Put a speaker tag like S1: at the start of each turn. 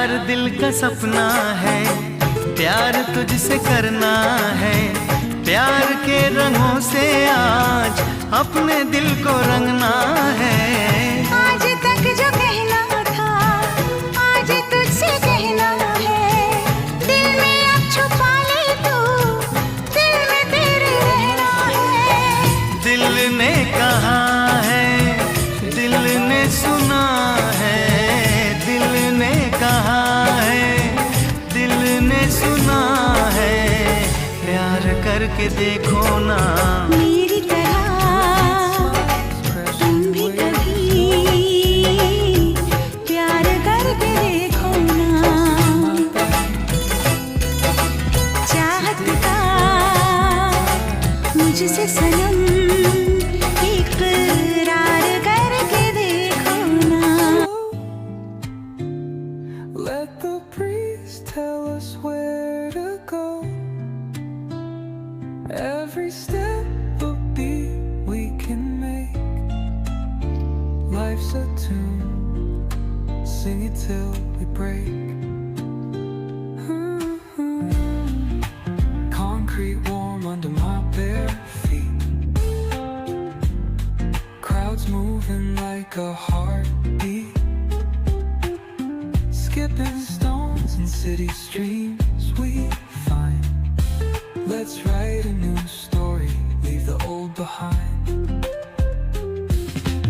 S1: प्यार दिल का सपना है, प्यार तुझसे करना है। प्यार के रंगों से आज अपने दिल को रंगना है।
S2: आज तक जो कहना था आज तुझसे कहना है। दिल में अब छुपा ले तू, दिल में तेरे रहना है।
S1: दिल ने कहा है, दिल ने सुना है। दिल ने कहा है, दिल ने सुना है। प्यार करके देखो ना
S2: मेरी तरह तुम भी कभी प्यार करके देखो ना। चाहत का मुझसे सनम इकरार करके देखो ना।
S3: Let the breeze tell us where to go. Every step a beat we can make. Life's a tune, sing it till we break. Concrete warm under my bare feet. Crowds moving like a heartbeat. Skipping stones in city streams we find. Let's write a new story, leave the old behind.